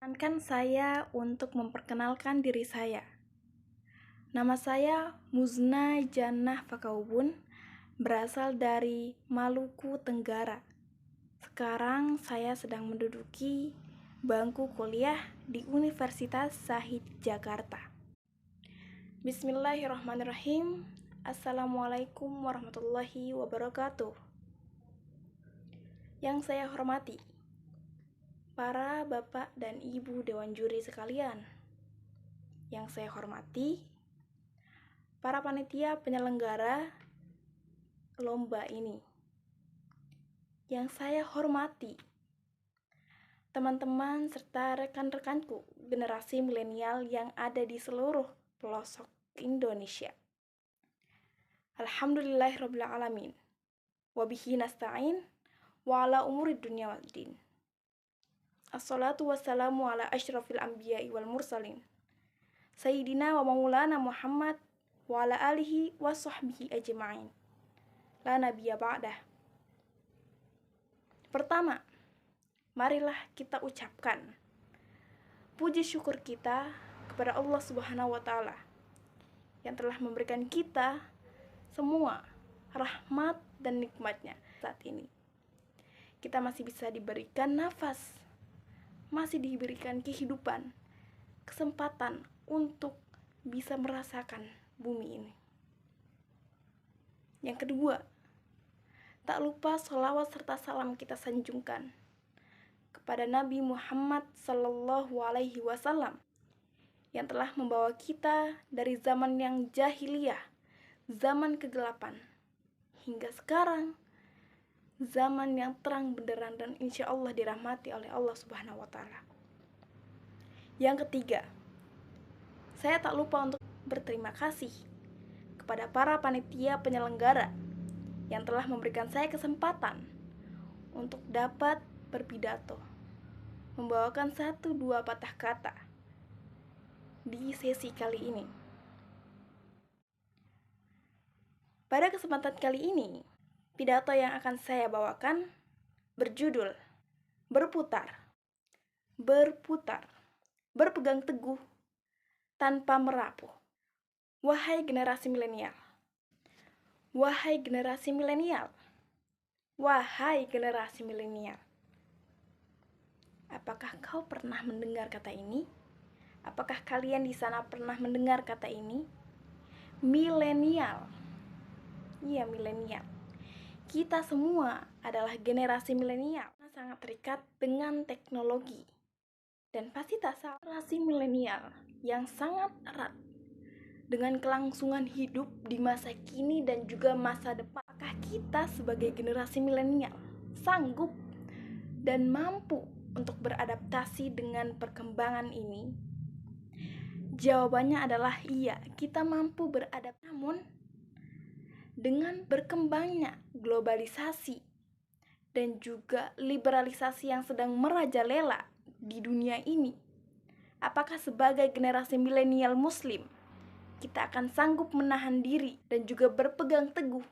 Izinkan saya untuk memperkenalkan diri saya. Nama saya Muzna Jannah Fakaubun, berasal dari Maluku Tenggara. Sekarang saya sedang menduduki bangku kuliah di Universitas Shahid Jakarta. Bismillahirrahmanirrahim. Assalamualaikum warahmatullahi wabarakatuh. Yang saya hormati para bapak dan ibu dewan juri sekalian, yang saya hormati para panitia penyelenggara lomba ini, yang saya hormati teman-teman serta rekan-rekanku generasi milenial yang ada di seluruh pelosok Indonesia. Alhamdulillahirabbil alamin. Wabihi nasta'in wa ala umuri dunya waddin. Assalatu wassalamu ala asyrafil anbiya'i wal mursalin Sayyidina wa maulana Muhammad wa ala alihi wa sahbihi ajma'in. La nabiyya ba'dah. Pertama, marilah kita ucapkan puji syukur kita kepada Allah Subhanahu wa taala yang telah memberikan kita semua rahmat dan nikmatnya saat ini. Kita masih bisa diberikan nafas, masih diberikan kehidupan, kesempatan untuk bisa merasakan bumi ini. Yang kedua, tak lupa sholawat serta salam kita sanjungkan kepada Nabi Muhammad SAW yang telah membawa kita dari zaman yang jahiliyah, zaman kegelapan, hingga sekarang zaman yang terang benderang dan insya Allah dirahmati oleh Allah Subhanahu wa taala. Yang ketiga, saya tak lupa untuk berterima kasih kepada para panitia penyelenggara yang telah memberikan saya kesempatan untuk dapat berpidato, membawakan 1-2 patah kata di sesi kali ini. Pada kesempatan kali ini, pidato yang akan saya bawakan berjudul Berputar, berpegang teguh tanpa merapuh. Wahai generasi milenial, wahai generasi milenial, wahai generasi milenial. Apakah kau pernah mendengar kata ini? Apakah kalian di sana pernah mendengar kata ini? Milenial. Iya, milenial. Kita semua adalah generasi milenial, sangat terikat dengan teknologi. Dan pasti tak salah, generasi milenial yang sangat erat dengan kelangsungan hidup di masa kini dan juga masa depan. Apakah kita sebagai generasi milenial sanggup dan mampu untuk beradaptasi dengan perkembangan ini? Jawabannya adalah iya, kita mampu beradaptasi. Namun, dengan berkembangnya globalisasi dan juga liberalisasi yang sedang merajalela di dunia ini, apakah sebagai generasi milenial muslim kita akan sanggup menahan diri dan juga berpegang teguh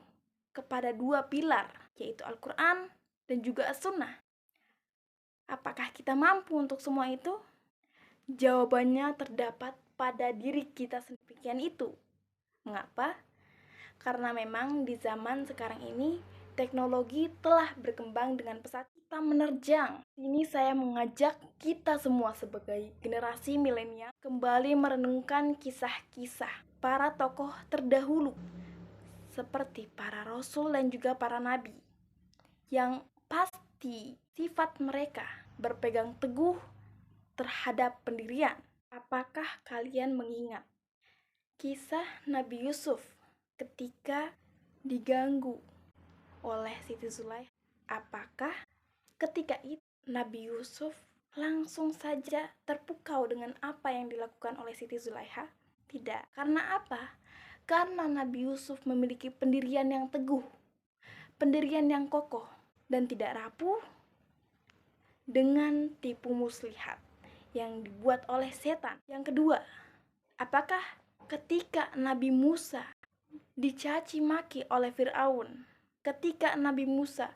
kepada 2 pilar, yaitu Al-Quran dan juga As-Sunnah? Apakah kita mampu untuk semua itu? Jawabannya terdapat pada diri kita sedemikian itu. Mengapa? Karena memang di zaman sekarang ini teknologi telah berkembang dengan pesat, kita menerjang. Ini saya mengajak kita semua sebagai generasi milenial kembali merenungkan kisah-kisah para tokoh terdahulu seperti para rasul dan juga para nabi, yang pasti sifat mereka berpegang teguh terhadap pendirian. Apakah kalian mengingat kisah Nabi Yusuf ketika diganggu oleh Siti Zulaikha? Apakah ketika itu Nabi Yusuf langsung saja terpukau dengan apa yang dilakukan oleh Siti Zulaikha? Tidak. Karena apa? Karena Nabi Yusuf memiliki pendirian yang teguh, pendirian yang kokoh, dan tidak rapuh dengan tipu muslihat yang dibuat oleh setan. Yang kedua, apakah ketika Nabi Musa dicaci maki oleh Fir'aun, ketika Nabi Musa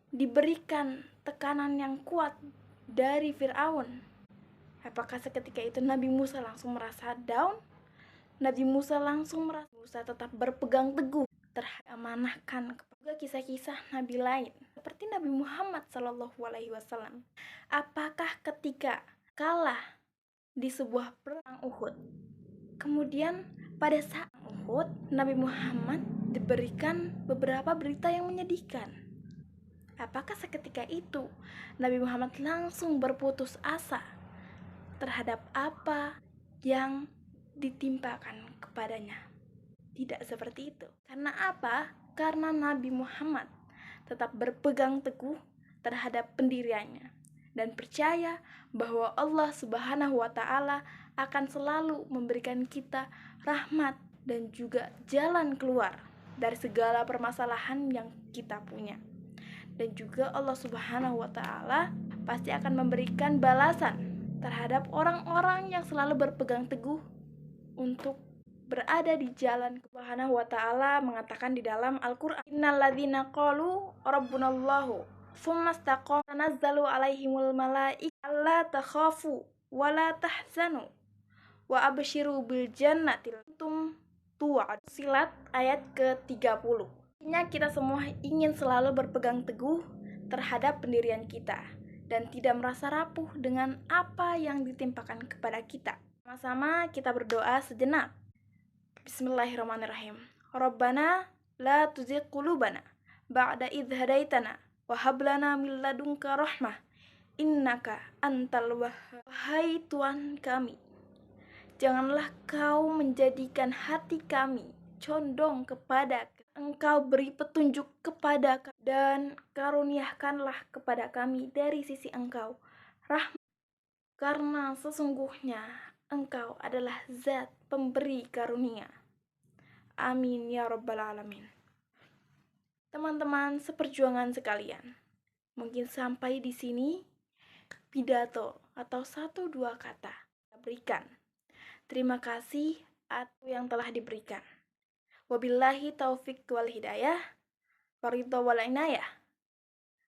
diberikan tekanan yang kuat dari Fir'aun, Apakah seketika itu Nabi Musa langsung merasa down? Nabi Musa tetap berpegang teguh terhadap amanahkan kepada kisah-kisah Nabi lain seperti Nabi Muhammad SAW. Apakah ketika kalah di sebuah perang Uhud, kemudian pada saat Uhud Nabi Muhammad diberikan beberapa berita yang menyedihkan? Apakah seketika itu Nabi Muhammad langsung berputus asa terhadap apa yang ditimpakan kepadanya? Tidak seperti itu. Karena apa? Karena Nabi Muhammad tetap berpegang teguh terhadap pendiriannya dan percaya bahwa Allah Subhanahu wa Ta'ala akan selalu memberikan kita rahmat dan juga jalan keluar dari segala permasalahan yang kita punya. Dan juga Allah Subhanahu wa Ta'ala pasti akan memberikan balasan terhadap orang-orang yang selalu berpegang teguh untuk berada di jalan. Subhanahu wa Ta'ala mengatakan di dalam Al-Quran, innalladzina qalu rabbunallahu tsumma istaqamu tanazzalu alaihimul malaikatu alla takhafu wa la tahzanu wa abshiru bil jannati kuntum tu'ad. Silat ayat ke-30. Artinya kita semua ingin selalu berpegang teguh terhadap pendirian kita dan tidak merasa rapuh dengan apa yang ditimpakan kepada kita. Sama-sama kita berdoa sejenak. Bismillahirrahmanirrahim. Rabbana la tuzigh qulubana ba'da idh hadaitana wa hab lana min ladunka rahmah innaka antal wahhab. Wahai Tuhan kami, janganlah Kau menjadikan hati kami condong kepada Engkau, beri petunjuk kepada kami dan karuniakanlah kepada kami dari sisi Engkau rahmat, karena sesungguhnya Engkau adalah zat pemberi karunia. Amin ya rabbal alamin. Teman-teman seperjuangan sekalian, mungkin sampai di sini pidato atau 1-2 kata kita berikan. Terima kasih atas yang telah diberikan. Wabillahi taufik wal hidayah, waridho wal inayah.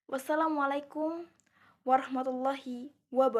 Wassalamualaikum warahmatullahi wabarakatuh.